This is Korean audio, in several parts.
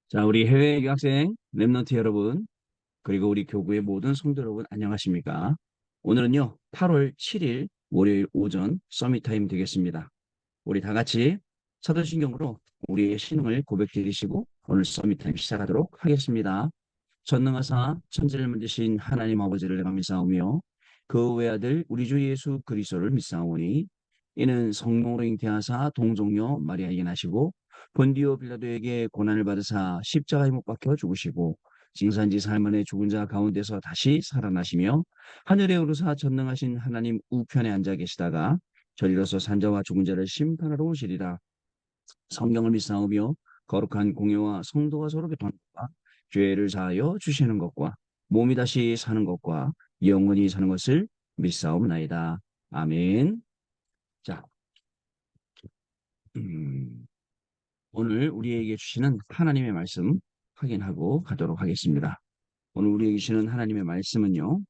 자, 우리 해외 유학생, 랩런트 여러분, 그리고 우리 교구의 모든 성도 여러분, 안녕하십니까? 오늘은요, 8월 7일 월요일 오전 서밋 타임 되겠습니다. 우리 다 같이 사도신경으로 우리의 신앙을 고백드리시고 오늘 서밋 타임 시작하도록 하겠습니다. 전능하사 천지를 만드신 하나님 아버지를 내가 믿사오며 그 외아들 우리 주 예수 그리스도를 믿사오니 이는 성령으로 잉태하사 동정녀 마리아에게 나시고 본디오 빌라도에게 고난을 받으사 십자가에 못 박혀 죽으시고 징산지 살만의 죽은 자 가운데서 다시 살아나시며 하늘에 오르사 전능하신 하나님 우편에 앉아 계시다가 저리로서 산자와 죽은 자를 심판하러 오시리라. 성경을 믿사오며 거룩한 공예와 성도가 서로 교통하는 것과 죄를 사하여 주시는 것과 몸이 다시 사는 것과 영원히 사는 것을 믿사옵나이다. 아멘. 자, 음, 오늘 우리에게 주시는 하나님의 말씀 확인하고 가도록 하겠습니다. 오늘 우리에게 주시는 하나님의 말씀은요,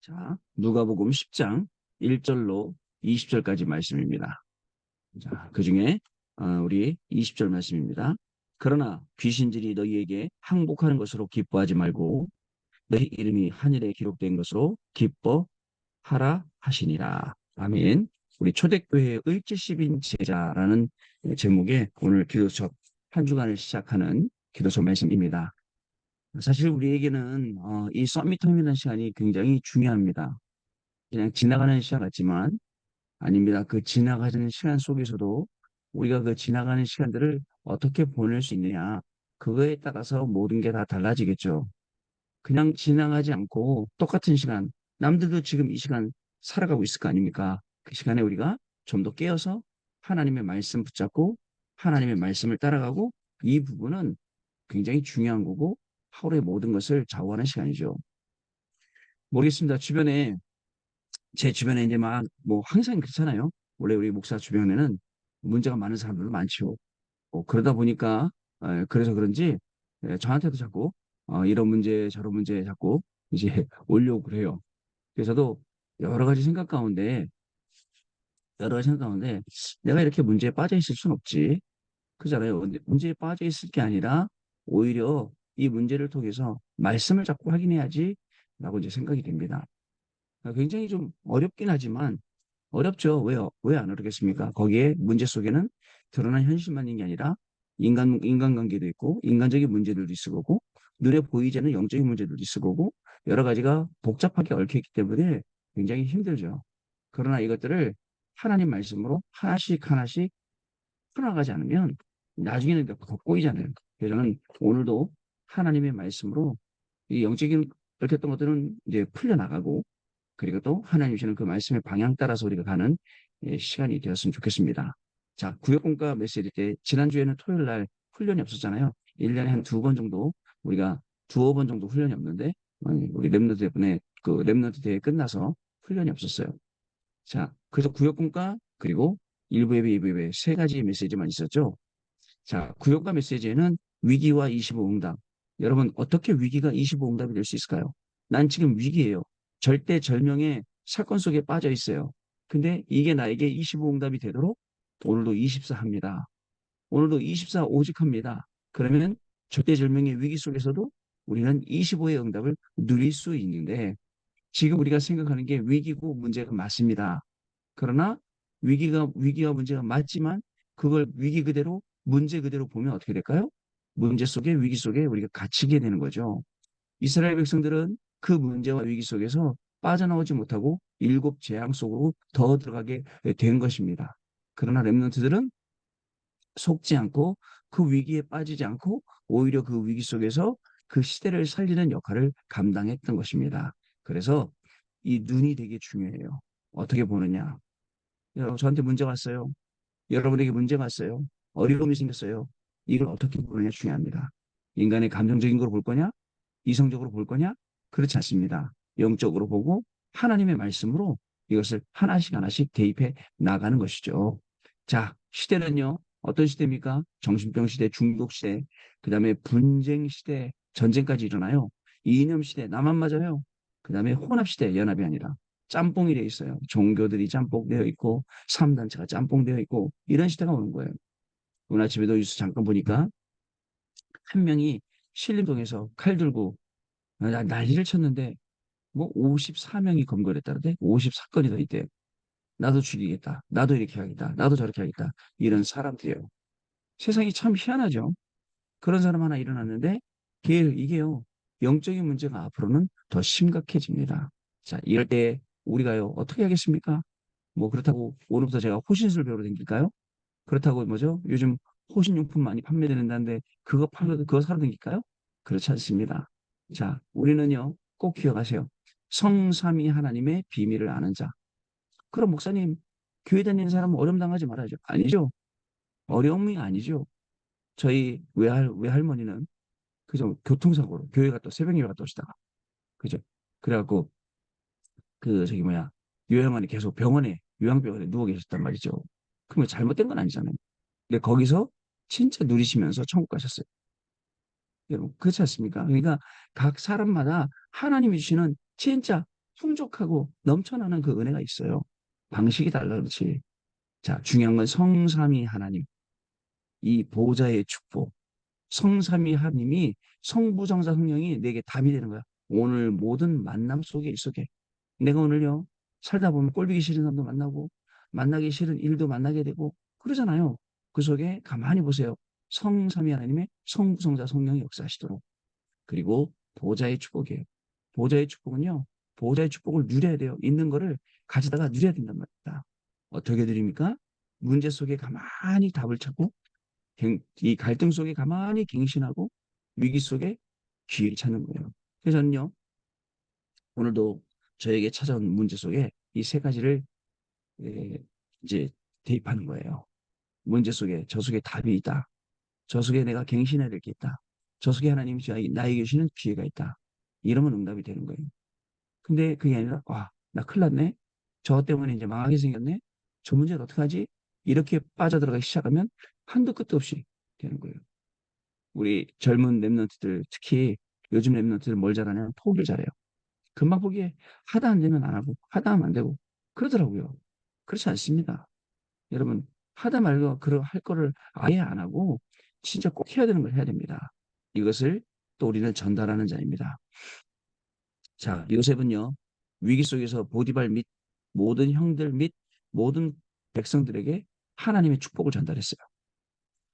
자, 누가복음 10장 1절로 20절까지 말씀입니다. 자, 그 중에 우리 20절 말씀입니다. 그러나 귀신들이 너희에게 항복하는 것으로 기뻐하지 말고 너희 이름이 하늘에 기록된 것으로 기뻐하라 하시니라. 아멘. 우리 초대교회의 70인 제자라는 제목의 오늘 기도서 한 주간을 시작하는 기도서 말씀입니다. 사실 우리에게는 이 서밋텀이라는 시간이 굉장히 중요합니다. 그냥 지나가는 시간 같지만 아닙니다. 그 지나가는 시간 속에서도 우리가 그 지나가는 시간들을 어떻게 보낼 수 있느냐. 그거에 따라서 모든 게 다 달라지겠죠. 그냥 지나가지 않고 똑같은 시간, 남들도 지금 이 시간 살아가고 있을 거 아닙니까? 그 시간에 우리가 좀 더 깨어서 하나님의 말씀 붙잡고 하나님의 말씀을 따라가고 이 부분은 굉장히 중요한 거고 하루의 모든 것을 좌우하는 시간이죠. 모르겠습니다. 제 주변에 이제 막, 뭐, 항상 그렇잖아요. 원래 우리 목사 주변에는 문제가 많은 사람들도 많죠. 그러다 보니까, 그래서 그런지, 저한테도 자꾸, 이런 문제, 저런 문제 자꾸 이제 올려오고 그래요. 그래서도 여러 가지 생각 가운데, 여러 가지 생각 가운데, 내가 이렇게 문제에 빠져 있을 순 없지. 그잖아요. 근데 문제에 빠져 있을 게 아니라, 오히려 이 문제를 통해서 말씀을 자꾸 확인해야지, 라고 이제 생각이 됩니다. 굉장히 좀 어렵긴 하지만 어렵죠. 왜요? 왜 안 어렵겠습니까? 거기에 문제 속에는 드러난 현실만 있는 게 아니라 인간관계도 있고 인간적인 문제들도 있을 거고 눈에 보이지 않는 영적인 문제들도 있을 거고 여러 가지가 복잡하게 얽혀있기 때문에 굉장히 힘들죠. 그러나 이것들을 하나님 말씀으로 하나씩 하나씩 풀어나가지 않으면 나중에는 더 꼬이잖아요. 그래서 저는 오늘도 하나님의 말씀으로 이 영적인 얽혔던 것들은 이제 풀려나가고 그리고 또 하나님 주시는 그 말씀의 방향 따라서 우리가 가는 시간이 되었으면 좋겠습니다. 자, 구역공과 메시지 때 지난주에는 토요일 날 훈련이 없었잖아요. 1년에 한 두 번 정도 우리가 두어 번 정도 훈련이 없는데 우리 랩너드 때문에 그 랩너드 대회 끝나서 훈련이 없었어요. 자, 그래서 구역공과 그리고 일부 예배, 2부 예배 세 가지 메시지만 있었죠. 자, 구역과 메시지에는 위기와 25응답. 여러분, 어떻게 위기가 25응답이 될 수 있을까요? 난 지금 위기예요. 절대절명의 사건 속에 빠져 있어요. 근데 이게 나에게 25응답이 되도록 오늘도 24 합니다. 오늘도 24 오직합니다. 그러면 절대절명의 위기 속에서도 우리는 25의 응답을 누릴 수 있는데 지금 우리가 생각하는 게 위기고 문제가 맞습니다. 그러나 위기와 문제가 맞지만 그걸 위기 그대로 문제 그대로 보면 어떻게 될까요? 문제 속에 위기 속에 우리가 갇히게 되는 거죠. 이스라엘 백성들은 그 문제와 위기 속에서 빠져나오지 못하고 일곱 재앙 속으로 더 들어가게 된 것입니다. 그러나 렘넌트들은 속지 않고 그 위기에 빠지지 않고 오히려 그 위기 속에서 그 시대를 살리는 역할을 감당했던 것입니다. 그래서 이 눈이 되게 중요해요. 어떻게 보느냐. 여러분, 저한테 문제가 왔어요. 여러분에게 문제가 왔어요. 어려움이 생겼어요. 이걸 어떻게 보느냐 중요합니다. 인간의 감정적인 걸 볼 거냐? 이성적으로 볼 거냐? 그렇지 않습니다. 영적으로 보고 하나님의 말씀으로 이것을 하나씩 하나씩 대입해 나가는 것이죠. 자, 시대는요. 어떤 시대입니까? 정신병 시대, 중독 시대, 그 다음에 분쟁 시대, 전쟁까지 일어나요. 이념 시대, 나만 맞아요. 그 다음에 혼합 시대, 연합이 아니라. 짬뽕이 되어 있어요. 종교들이 짬뽕되어 있고 3단체가 짬뽕되어 있고 이런 시대가 오는 거예요. 오늘 아침에도 뉴스 잠깐 보니까 한 명이 신림동에서 칼 들고 난리를 쳤는데 뭐 54명이 검거를 했다는데 54건이 더 있대요. 나도 죽이겠다. 나도 이렇게 하겠다. 나도 저렇게 하겠다. 이런 사람들이에요. 세상이 참 희한하죠. 그런 사람 하나 일어났는데 이게요. 영적인 문제가 앞으로는 더 심각해집니다. 자, 이럴 때 우리가요. 어떻게 하겠습니까? 뭐 그렇다고 오늘부터 제가 호신술 배우러 다닐까요? 그렇다고 뭐죠? 요즘 호신용품 많이 판매되는다는데 그거 사러 다닐까요? 그렇지 않습니다. 자, 우리는요. 꼭 기억하세요. 성삼위 하나님의 비밀을 아는 자. 그럼 목사님, 교회 다니는 사람은 어려움 당하지 말아야죠. 아니죠. 어려움이 아니죠. 저희 외할머니는 그죠. 교통사고로 교회 갔다 새벽 예배 갔다 오시다가 그죠. 그래갖고 그 저기 뭐야 요양원에 계속 요양병원에 누워 계셨단 말이죠. 그러면 잘못된 건 아니잖아요. 근데 거기서 진짜 누리시면서 천국 가셨어요. 여러분 그렇지 않습니까? 그러니까 각 사람마다 하나님이 주시는 진짜 풍족하고 넘쳐나는 그 은혜가 있어요. 방식이 달라 그렇지. 자, 중요한 건 성삼위 하나님, 이 보좌의 축복, 성삼위 하나님이 성부정사 성령이 내게 답이 되는 거야. 오늘 모든 만남 속에 있었게. 내가 오늘요 살다 보면 꼴보기 싫은 사람도 만나고 만나기 싫은 일도 만나게 되고 그러잖아요. 그 속에 가만히 보세요. 성삼위 하나님의 성부성자 성령이 역사하시도록. 그리고 보좌의 축복이에요. 보좌의 축복은요. 보좌의 축복을 누려야 돼요. 있는 거를 가지다가 누려야 된단 말입니다. 어떻게 드립니까? 문제 속에 가만히 답을 찾고 이 갈등 속에 가만히 갱신하고 위기 속에 기회를 찾는 거예요. 그래서 저는요. 오늘도 저에게 찾아온 문제 속에 이 세 가지를 예, 이제 대입하는 거예요. 문제 속에 저 속에 답이 있다. 저 속에 내가 갱신해야 될 게 있다. 저 속에 하나님이 나에게 주시는 기회가 있다. 이러면 응답이 되는 거예요. 근데 그게 아니라 와, 나 큰일 났네. 저 때문에 이제 망하게 생겼네. 저 문제를 어떡하지? 이렇게 빠져들어가기 시작하면 한도 끝도 없이 되는 거예요. 우리 젊은 랩런트들 특히 요즘 랩런트들 뭘 잘하냐면 포기를 잘해요. 금방 포기해. 하다 안 되면 안 하고 하다 하면 안 되고 그러더라고요. 그렇지 않습니다. 여러분 하다 말고 할 거를 아예 안 하고 진짜 꼭 해야 되는 걸 해야 됩니다. 이것을 또 우리는 전달하는 자입니다. 자, 요셉은요. 위기 속에서 보디발 및 모든 형들 및 모든 백성들에게 하나님의 축복을 전달했어요.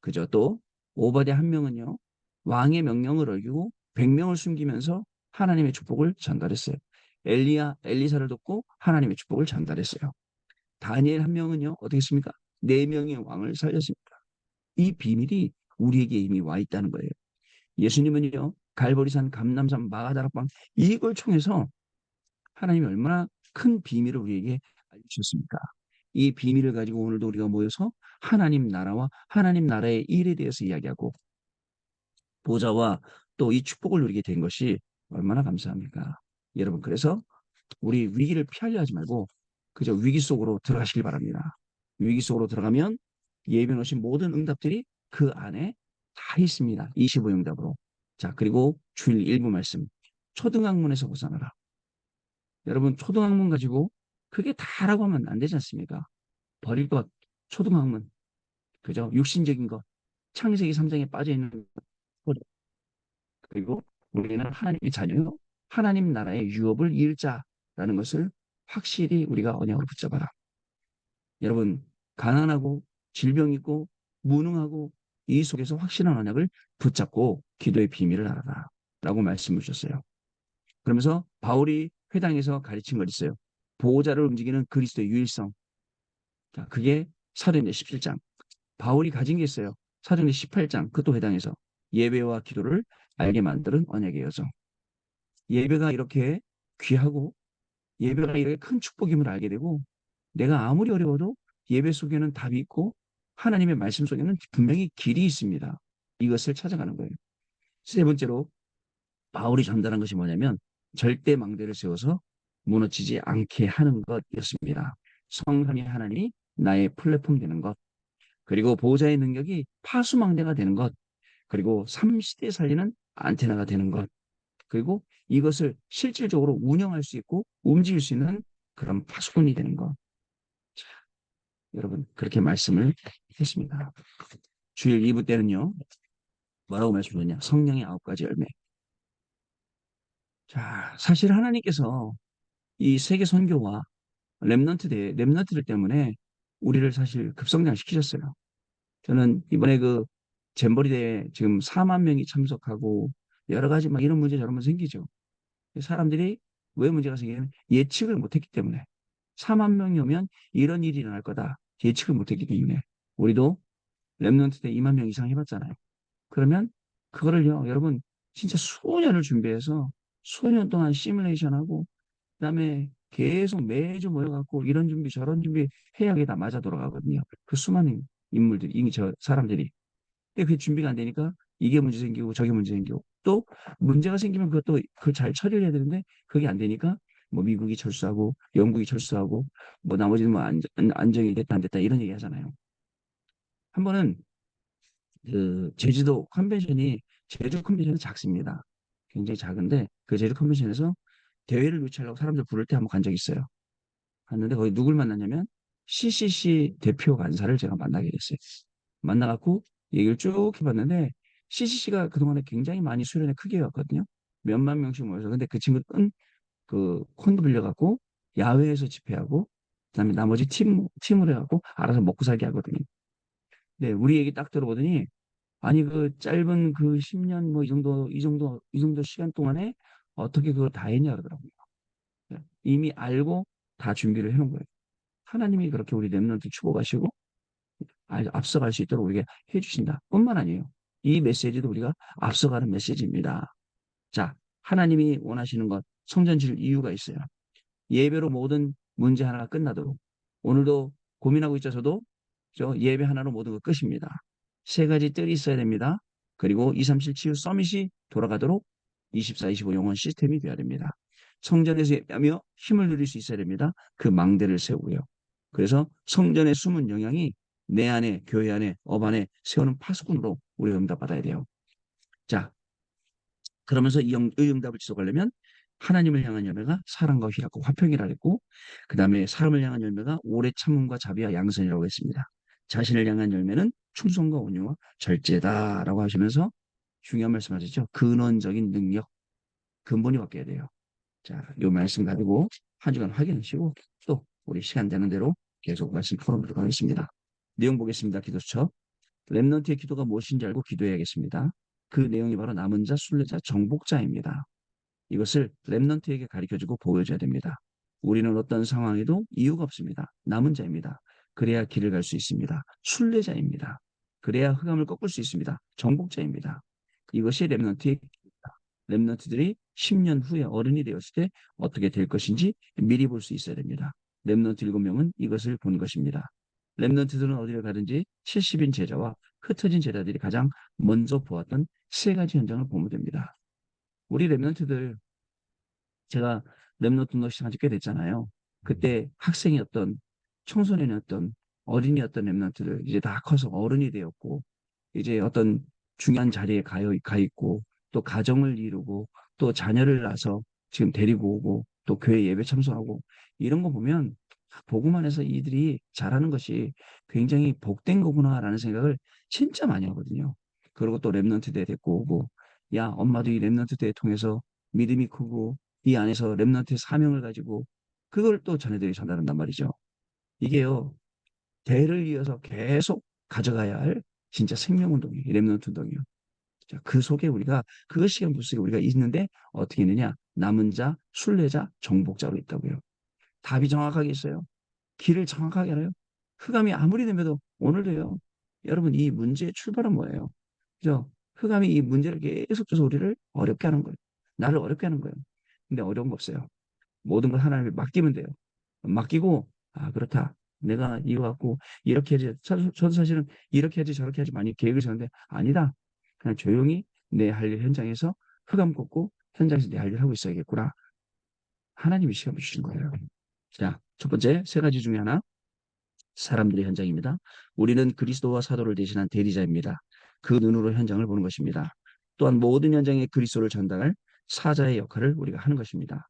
그죠? 또 오바댜 한 명은요. 왕의 명령을 어기고 100명을 숨기면서 하나님의 축복을 전달했어요. 엘리사를 돕고 하나님의 축복을 전달했어요. 다니엘 한 명은요. 어떻게 했습니까? 4명의 왕을 살렸습니다. 이 비밀이 우리에게 이미 와 있다는 거예요. 예수님은요. 갈보리산, 감람산, 마가다락방 이걸 통해서 하나님이 얼마나 큰 비밀을 우리에게 알려주셨습니까? 이 비밀을 가지고 오늘도 우리가 모여서 하나님 나라와 하나님 나라의 일에 대해서 이야기하고 보좌와 또 이 축복을 누리게 된 것이 얼마나 감사합니까? 여러분 그래서 우리 위기를 피하려 하지 말고 그저 위기 속으로 들어가시길 바랍니다. 위기 속으로 들어가면 예비해 놓으신 모든 응답들이 그 안에 다 있습니다. 25 응답으로. 자, 그리고 주일 일부 말씀. 초등학문에서 벗어나라. 여러분 초등학문 가지고 그게 다라고 하면 안 되지 않습니까? 버릴 것, 초등학문, 그죠? 육신적인 것, 창세기 3장에 빠져있는 것, 그리고 우리는 하나님의 자녀요. 하나님 나라의 유업을 잃자라는 것을 확실히 우리가 언약으로 붙잡아라. 여러분, 가난하고 질병 있고 무능하고 이 속에서 확실한 언약을 붙잡고 기도의 비밀을 알아라. 라고 말씀을 주셨어요. 그러면서 바울이 회당에서 가르친 걸 있어요. 보호자를 움직이는 그리스도의 유일성. 자, 그게 사도행전 17장. 바울이 가진 게 있어요. 사도행전 18장. 그것도 회당에서 예배와 기도를 알게 만드는 언약의 여정. 예배가 이렇게 귀하고 예배가 이렇게 큰 축복임을 알게 되고 내가 아무리 어려워도 예배 속에는 답이 있고 하나님의 말씀 속에는 분명히 길이 있습니다. 이것을 찾아가는 거예요. 세 번째로 바울이 전달한 것이 뭐냐면 절대 망대를 세워서 무너지지 않게 하는 것이었습니다. 성삼위 하나님이 나의 플랫폼 되는 것, 그리고 보호자의 능력이 파수망대가 되는 것, 그리고 삼시대 살리는 안테나가 되는 것, 그리고 이것을 실질적으로 운영할 수 있고 움직일 수 있는 그런 파수꾼이 되는 거. 자, 여러분 그렇게 말씀을 했습니다. 주일 2부 때는요. 뭐라고 말씀드렸냐? 성령의 9가지 열매. 자, 사실 하나님께서 이 세계 선교와 렘넌트들 때문에 우리를 사실 급성장시키셨어요. 저는 이번에 그 잼버리 대회 지금 4만 명이 참석하고 여러 가지 막 이런 문제 저런 문제 생기죠. 사람들이 왜 문제가 생기냐면 예측을 못했기 때문에 4만 명이 오면 이런 일이 일어날 거다 예측을 못했기 때문에 우리도 렘넌트 대 2만 명 이상 해봤잖아요. 그러면 그거를요 여러분 진짜 수년을 준비해서 수년 동안 시뮬레이션하고 그다음에 계속 매주 모여갖고 이런 준비 저런 준비 해야 다 맞아 돌아가거든요. 그 수많은 인물들이 저 사람들이 근데 그 준비가 안 되니까 이게 문제 생기고 저게 문제 생기고 또 문제가 생기면 그것도 그걸 잘 처리를 해야 되는데 그게 안 되니까 뭐 미국이 철수하고 영국이 철수하고 뭐 나머지는 뭐 안정이 됐다 안 됐다 이런 얘기 하잖아요. 한 번은 그 제주 컨벤션은 작습니다. 굉장히 작은데 그 제주 컨벤션에서 대회를 유치하려고 사람들 부를 때 한번 간 적이 있어요. 갔는데 거기 누굴 만났냐면 CCC 대표 간사를 제가 만나게 됐어요. 만나갖고 얘기를 쭉 해봤는데 CCC가 그동안에 굉장히 많이 수련회 크게 왔거든요. 몇만 명씩 모여서. 근데 그 친구는 그 콘도 빌려갖고 야외에서 집회하고 그다음에 나머지 팀으로 해갖고 알아서 먹고 살게 하거든요. 네, 우리 얘기 딱 들어보더니 아니 그 짧은 그 10년 뭐 이 정도 시간 동안에 어떻게 그걸 다 했냐 그러더라고요. 네, 이미 알고 다 준비를 해놓은 거예요. 하나님이 그렇게 우리 렘넌트 축복하시고 앞서갈 수 있도록 우리가 해주신다. 뿐만 아니에요. 이 메시지도 우리가 앞서가는 메시지입니다. 자, 하나님이 원하시는 것, 성전 지을 이유가 있어요. 예배로 모든 문제 하나가 끝나도록. 오늘도 고민하고 있어서도 저 예배 하나로 모든 것 끝입니다. 세 가지 뜰이 있어야 됩니다. 그리고 237 치유 서밋이 돌아가도록 24, 25 영원 시스템이 되어야 됩니다. 성전에서 예배하며 힘을 누릴 수 있어야 됩니다. 그 망대를 세우고요. 그래서 성전의 숨은 영향이 내 안에, 교회 안에, 업 안에 세우는 파수꾼으로 우리가 응답받아야 돼요. 자, 그러면서 이 응답을 지속하려면 하나님을 향한 열매가 사랑과 희락과 화평이라 했고 그 다음에 사람을 향한 열매가 오래 참음과 자비와 양선이라고 했습니다. 자신을 향한 열매는 충성과 온유와 절제다라고 하시면서 중요한 말씀하셨죠. 근원적인 능력, 근본이 바뀌어야 돼요. 자, 이 말씀 가지고 한 주간 확인하시고 또 우리 시간 되는 대로 계속 말씀 풀어보도록 하겠습니다. 내용 보겠습니다. 기도 수첩. 렘넌트의 기도가 무엇인지 알고 기도해야겠습니다. 그 내용이 바로 남은 자, 순례자, 정복자입니다. 이것을 렘넌트에게 가르쳐주고 보여줘야 됩니다. 우리는 어떤 상황에도 이유가 없습니다. 남은 자입니다. 그래야 길을 갈 수 있습니다. 순례자입니다. 그래야 흑암을 꺾을 수 있습니다. 정복자입니다. 이것이 렘넌트의 길입니다. 렘넌트들이 10년 후에 어른이 되었을 때 어떻게 될 것인지 미리 볼 수 있어야 됩니다. 렘넌트 7명은 이것을 본 것입니다. 렘넌트들은 어디를 가든지 70인 제자와 흩어진 제자들이 가장 먼저 보았던 세 가지 현장을 보면 됩니다. 우리 렘넌트들 제가 렘넌트 너시 꽤 됐잖아요. 그때 학생이었던 청소년이었던 어린이였던 렘넌트들 이제 다 커서 어른이 되었고 이제 어떤 중요한 자리에 가 있고 또 가정을 이루고 또 자녀를 낳아서 지금 데리고 오고 또 교회 예배 참석하고 이런 거 보면 보고만 해서 이들이 잘하는 것이 굉장히 복된 거구나라는 생각을 진짜 많이 하거든요. 그리고 또 렘넌트 대 데리고 오고 야 엄마도 이 렘넌트 대 통해서 믿음이 크고 이 안에서 렘넌트의 사명을 가지고 그걸 또 자녀들이 전달한단 말이죠. 이게요. 대를 이어서 계속 가져가야 할 진짜 생명운동이에요. 렘넌트 운동이요. 자, 그 속에 우리가 그 시간 부스에 우리가 있는데 어떻게 있느냐? 남은 자, 순례자, 정복자로 있다고요. 답이 정확하게 있어요. 길을 정확하게 알아요. 흑암이 아무리 되면도 오늘도요. 여러분 이 문제의 출발은 뭐예요? 그죠? 흑암이 이 문제를 계속 줘서 우리를 어렵게 하는 거예요. 나를 어렵게 하는 거예요. 근데 어려운 거 없어요. 모든 걸 하나님께 맡기면 돼요. 맡기고 아 그렇다. 내가 이거 갖고 이렇게 해야지. 저도 사실은 이렇게 해야지 저렇게 해야지 많이 계획을 세우는데 아니다. 그냥 조용히 내 할 일 현장에서 흑암 걷고 현장에서 내 할 일 하고 있어야겠구나. 하나님이 시험을 주신 거예요. 자, 첫 번째 세 가지 중에 하나 사람들의 현장입니다. 우리는 그리스도와 사도를 대신한 대리자입니다. 그 눈으로 현장을 보는 것입니다. 또한 모든 현장에 그리스도를 전달할 사자의 역할을 우리가 하는 것입니다.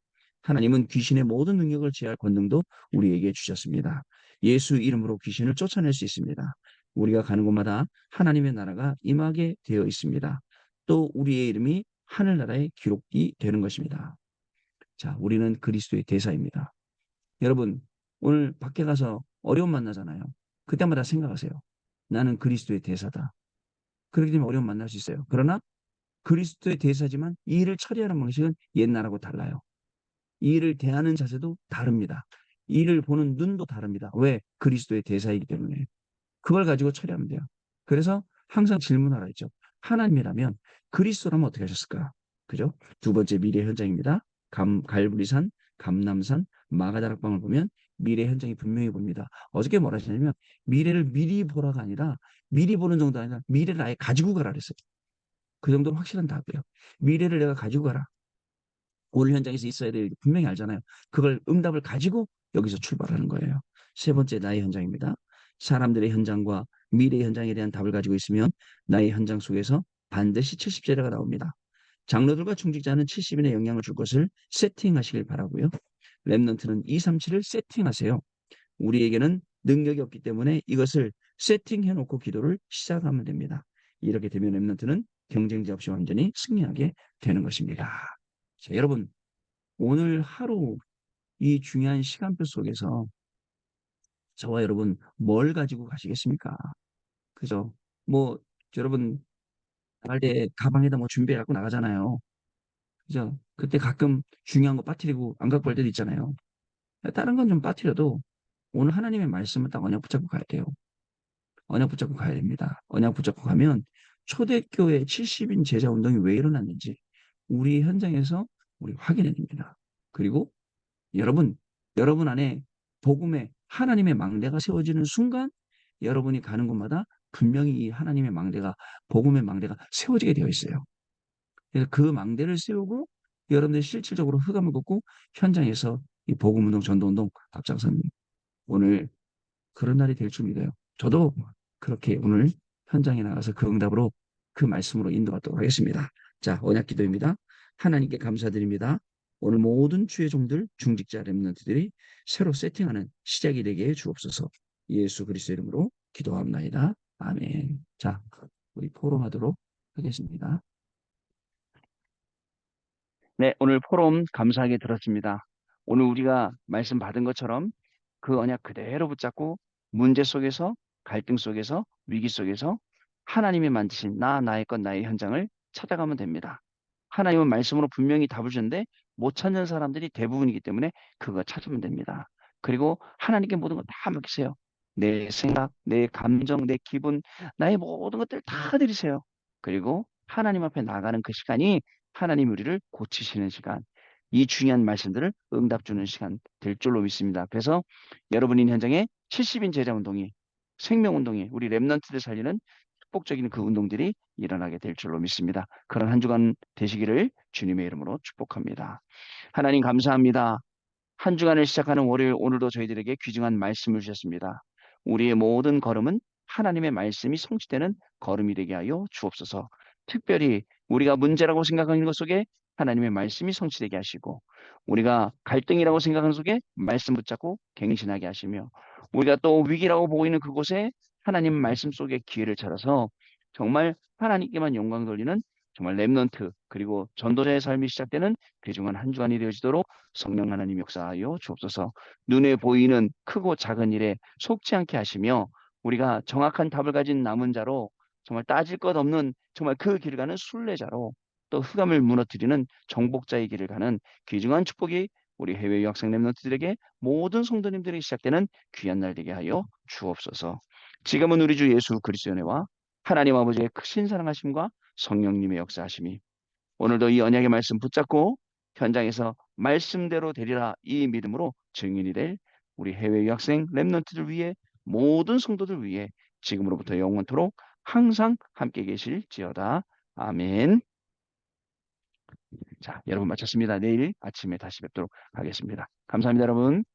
하나님은 귀신의 모든 능력을 제할 권능도 우리에게 주셨습니다. 예수 이름으로 귀신을 쫓아낼 수 있습니다. 우리가 가는 곳마다 하나님의 나라가 임하게 되어 있습니다. 또 우리의 이름이 하늘나라에 기록이 되는 것입니다. 자, 우리는 그리스도의 대사입니다. 여러분, 오늘 밖에 가서 어려움 만나잖아요. 그때마다 생각하세요. 나는 그리스도의 대사다. 그렇게 되면 어려움 만날 수 있어요. 그러나 그리스도의 대사지만 이 일을 처리하는 방식은 옛날하고 달라요. 이 일을 대하는 자세도 다릅니다. 이 일을 보는 눈도 다릅니다. 왜? 그리스도의 대사이기 때문에. 그걸 가지고 처리하면 돼요. 그래서 항상 질문하라 했죠. 하나님이라면 그리스도라면 어떻게 하셨을까? 그죠? 두 번째 미래 현장입니다. 갈보리산, 감남산, 마가다락방을 보면 미래 현장이 분명히 봅니다. 어저께 뭐라 하시냐면 미래를 미리 보라가 아니라 미리 보는 정도 아니라 미래를 아예 가지고 가라 그랬어요. 그 정도는 확실한 답이에요. 미래를 내가 가지고 가라. 오늘 현장에서 있어야 될 분명히 알잖아요. 그걸 응답을 가지고 여기서 출발하는 거예요. 세 번째 나의 현장입니다. 사람들의 현장과 미래의 현장에 대한 답을 가지고 있으면 나의 현장 속에서 반드시 70제자가 나옵니다. 장로들과 중직자는 70인의 영향을 줄 것을 세팅하시길 바라고요. 렘넌트는 237을 세팅하세요. 우리에게는 능력이 없기 때문에 이것을 세팅해놓고 기도를 시작하면 됩니다. 이렇게 되면 렘넌트는 경쟁자 없이 완전히 승리하게 되는 것입니다. 자, 여러분, 오늘 하루 이 중요한 시간표 속에서 저와 여러분 뭘 가지고 가시겠습니까? 그죠? 뭐 여러분 나갈 때 가방에다 뭐 준비해 갖고 나가잖아요. 그죠? 그때 가끔 중요한 거 빠뜨리고 안 갖고 갈 때도 있잖아요. 다른 건 좀 빠뜨려도 오늘 하나님의 말씀을 딱 언약 붙잡고 가야 돼요. 언약 붙잡고 가야 됩니다. 언약 붙잡고 가면 초대교회 70인 제자 운동이 왜 일어났는지 우리 현장에서 우리 확인해 냅니다. 그리고 여러분, 여러분 안에 복음의 하나님의 망대가 세워지는 순간 여러분이 가는 곳마다 분명히 이 하나님의 망대가 복음의 망대가 세워지게 되어 있어요. 그래서 그 망대를 세우고 여러분들이 실질적으로 흑암을 걷고 현장에서 이 복음운동, 전도운동 앞장섭니다. 오늘 그런 날이 될 줄 믿어요. 저도 그렇게 오늘 현장에 나가서 그 응답으로 그 말씀으로 인도하도록 하겠습니다. 자, 언약 기도입니다. 하나님께 감사드립니다. 오늘 모든 주의 종들, 중직자 렘넌트들이 새로 세팅하는 시작이 되게 해 주옵소서. 예수 그리스도 이름으로 기도합나이다. 아멘. 자, 우리 포럼하도록 하겠습니다. 네, 오늘 포럼 감사하게 들었습니다. 오늘 우리가 말씀 받은 것처럼 그 언약 그대로 붙잡고 문제 속에서 갈등 속에서 위기 속에서 하나님이 만드신 나의 것, 나의 현장을 찾아가면 됩니다. 하나님은 말씀으로 분명히 답을 주는데 못 찾는 사람들이 대부분이기 때문에 그거 찾으면 됩니다. 그리고 하나님께 모든 걸 다 맡기세요. 내 생각, 내 감정, 내 기분, 나의 모든 것들 다 드리세요. 그리고 하나님 앞에 나가는 그 시간이 하나님 우리를 고치시는 시간, 이 중요한 말씀들을 응답 주는 시간 될 줄로 믿습니다. 그래서 여러분인 현장에 70인 제자 운동이 생명 운동이 우리 렘넌트들 살리는 축복적인 그 운동들이 일어나게 될 줄로 믿습니다. 그런 한 주간 되시기를 주님의 이름으로 축복합니다. 하나님 감사합니다. 한 주간을 시작하는 월요일 오늘도 저희들에게 귀중한 말씀을 주셨습니다. 우리의 모든 걸음은 하나님의 말씀이 성취되는 걸음이 되게 하여 주옵소서. 특별히 우리가 문제라고 생각하는 것 속에 하나님의 말씀이 성취되게 하시고 우리가 갈등이라고 생각하는 속에 말씀 붙잡고 갱신하게 하시며 우리가 또 위기라고 보고 있는 그곳에 하나님 말씀 속에 기회를 찾아서 정말 하나님께만 영광 돌리는 정말 렘넌트 그리고 전도자의 삶이 시작되는 귀중한 한 주간이 되어지도록 성령 하나님 역사하여 주옵소서. 눈에 보이는 크고 작은 일에 속지 않게 하시며 우리가 정확한 답을 가진 남은 자로 정말 따질 것 없는 정말 그 길을 가는 순례자로 또 흑암을 무너뜨리는 정복자의 길을 가는 귀중한 축복이 우리 해외 유학생 렘넌트들에게 모든 성도님들이 시작되는 귀한 날 되게 하여 주옵소서. 지금은 우리 주 예수 그리스도의 은혜와 하나님 아버지의 크신 사랑하심과 성령님의 역사하심이 오늘도 이 언약의 말씀 붙잡고 현장에서 말씀대로 되리라 이 믿음으로 증인이 될 우리 해외 유학생 렘넌트들 위해 모든 성도들 위해 지금으로부터 영원토록 항상 함께 계실지어다. 아멘. 자, 여러분 마쳤습니다. 내일 아침에 다시 뵙도록 하겠습니다. 감사합니다, 여러분.